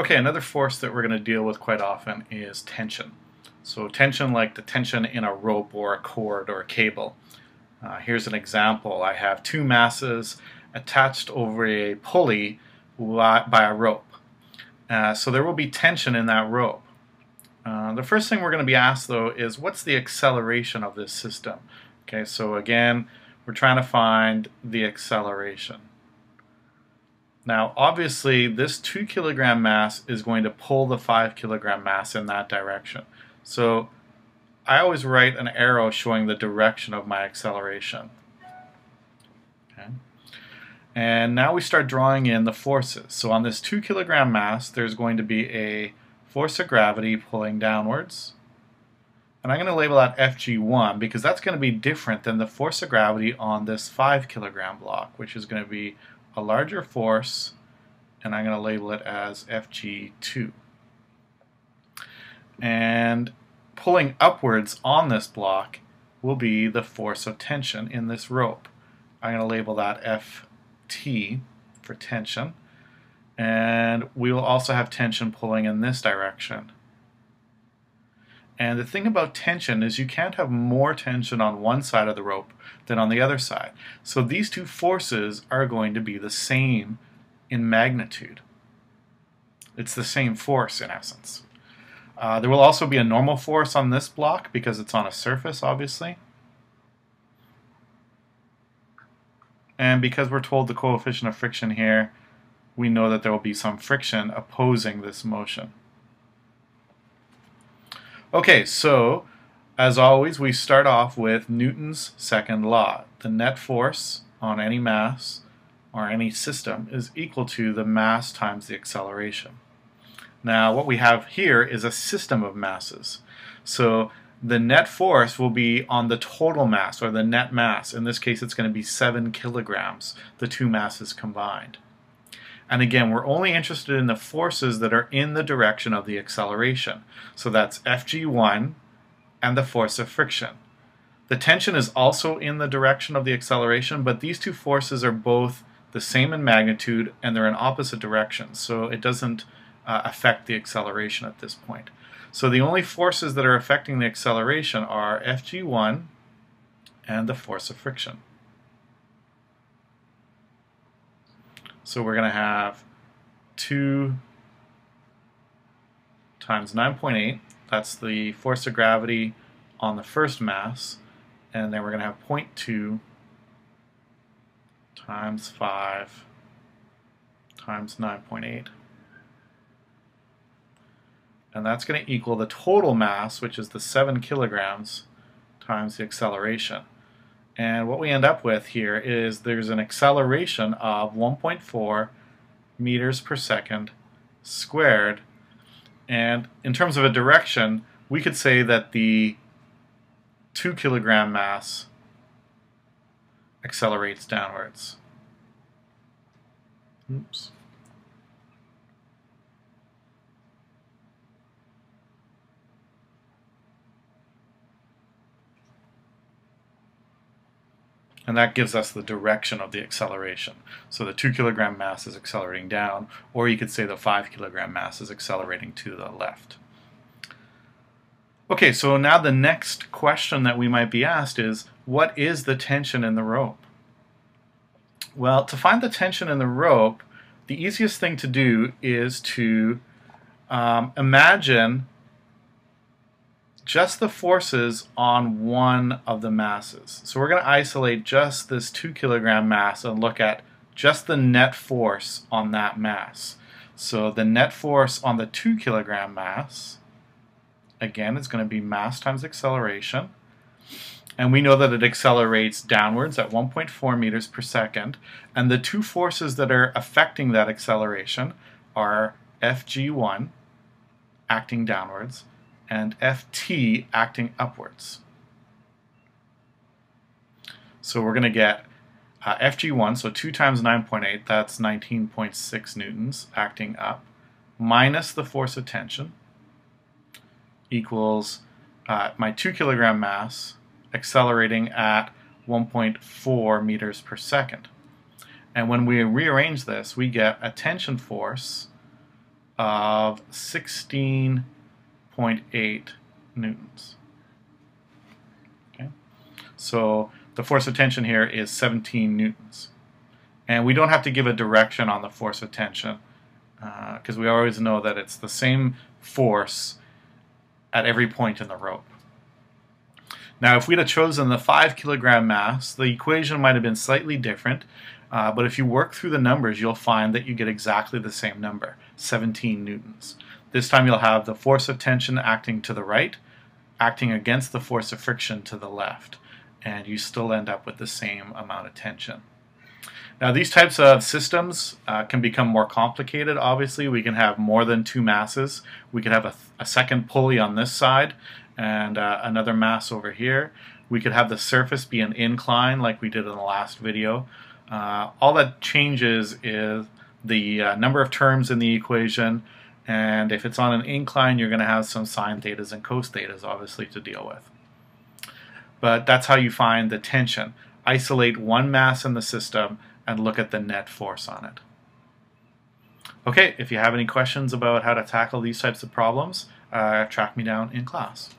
Okay, another force that we're going to deal with quite often is tension. So tension like the tension in a rope or a cord or a cable. Here's an example. I have two masses attached over a pulley by a rope. So there will be tension in that rope. The first thing we're going to be asked though is what's the acceleration of this system? Okay, so again, we're trying to find the acceleration. Now obviously this 2 kilogram mass is going to pull the 5 kilogram mass in that direction. So I always write an arrow showing the direction of my acceleration. Okay. And now we start drawing in the forces. So on this 2 kilogram mass there's going to be a force of gravity pulling downwards. And I'm going to label that Fg1 because that's going to be different than the force of gravity on this 5 kilogram block, which is going to be a larger force, and I'm going to label it as Fg2. And pulling upwards on this block will be the force of tension in this rope. I'm going to label that Ft for tension. And we will also have tension pulling in this direction. And the thing about tension is you can't have more tension on one side of the rope than on the other side. So these two forces are going to be the same in magnitude. It's the same force in essence. There will also be a normal force on this block because it's on a surface, obviously. And because we're told the coefficient of friction here, we know that there will be some friction opposing this motion. Okay, so as always we start off with Newton's second law. The net force on any mass or any system is equal to the mass times the acceleration. Now what we have here is a system of masses. So the net force will be on the total mass or the net mass. In this case it's going to be 7 kilograms, the two masses combined. And again, we're only interested in the forces that are in the direction of the acceleration. So that's Fg1 and the force of friction. The tension is also in the direction of the acceleration, but these two forces are both the same in magnitude and they're in opposite directions. So it doesn't affect the acceleration at this point. So the only forces that are affecting the acceleration are Fg1 and the force of friction. So we're going to have 2 times 9.8, that's the force of gravity on the first mass, and then we're going to have 0.2 times 5 times 9.8. And that's going to equal the total mass, which is the 7 kilograms, times the acceleration. And what we end up with here is there's an acceleration of 1.4 meters per second squared. And in terms of a direction, we could say that the 2 kilogram mass accelerates downwards. Oops. And that gives us the direction of the acceleration. So the 2 kilogram mass is accelerating down, or you could say the 5 kilogram mass is accelerating to the left. Okay, so now the next question that we might be asked is, what is the tension in the rope? Well, to find the tension in the rope, the easiest thing to do is to imagine just the forces on one of the masses. So we're going to isolate just this 2 kilogram mass and look at just the net force on that mass. So the net force on the 2 kilogram mass, again, is going to be mass times acceleration. And we know that it accelerates downwards at 1.4 meters per second. And the two forces that are affecting that acceleration are Fg1 acting downwards and Ft acting upwards. So we're going to get Fg1, so 2 times 9.8, that's 19.6 newtons acting up, minus the force of tension, equals my 2 kilogram mass accelerating at 1.4 meters per second. And when we rearrange this, we get a tension force of 16.8 newtons. Okay? So the force of tension here is 17 newtons. And we don't have to give a direction on the force of tension because we always know that it's the same force at every point in the rope. Now, if we'd have chosen the 5 kilogram mass, the equation might have been slightly different, but if you work through the numbers, you'll find that you get exactly the same number, 17 newtons. This time you'll have the force of tension acting to the right, acting against the force of friction to the left, and you still end up with the same amount of tension. Now, these types of systems can become more complicated. Obviously, we can have more than two masses. We could have a second pulley on this side and another mass over here. We could have the surface be an incline like we did in the last video. All that changes is the number of terms in the equation, and if it's on an incline, you're going to have some sine thetas and cos thetas obviously to deal with. But that's how you find the tension. Isolate one mass in the system and look at the net force on it. Okay, if you have any questions about how to tackle these types of problems, track me down in class.